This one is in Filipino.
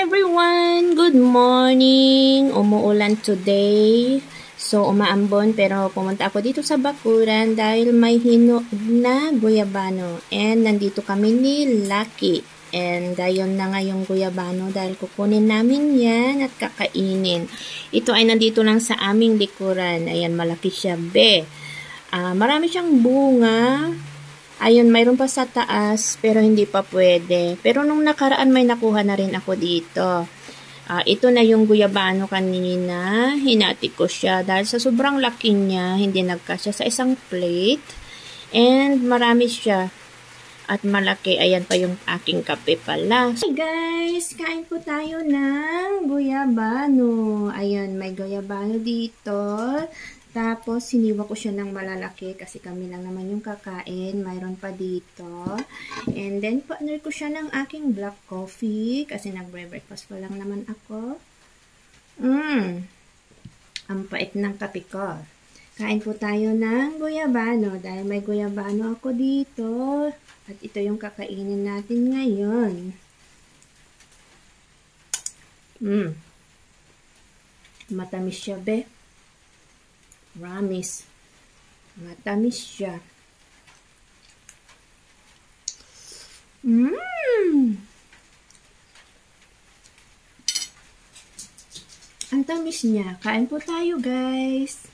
everyone! Good morning! Umuulan today. So, umaambon pero pumunta ako dito sa bakuran dahil may hinog na guyabano. And nandito kami ni Lucky. And dayon na nga yung guyabano dahil kukunin namin yan at kakainin. Ito ay nandito lang sa aming likuran. Ayan, malaki siya, be. Marami siyang bunga. Ayun, mayroon pa sa taas, pero hindi pa pwede. Pero nung nakaraan, may nakuha na rin ako dito. Ito na yung guyabano kanina. Hinati ko siya dahil sa sobrang laki niya, hindi nagkasya sa isang plate. And marami siya. At malaki. Ayan pa yung aking kape pala. Hey guys, kain po tayo ng guyabano. Ayan, may guyabano dito. Tapos, siniwa ko siya ng malalaki kasi kami lang naman yung kakain. Mayroon pa dito. And then, partner ko siya ng aking black coffee kasi nagbre-breakfast pa lang naman ako. Ang pait ng kape ko. Kain po tayo ng guyabano dahil may guyabano ako dito. At ito yung kakainin natin ngayon. Matamis siya, be. Promise. Matamis siya. Ang tamis niya. Kain po tayo, guys.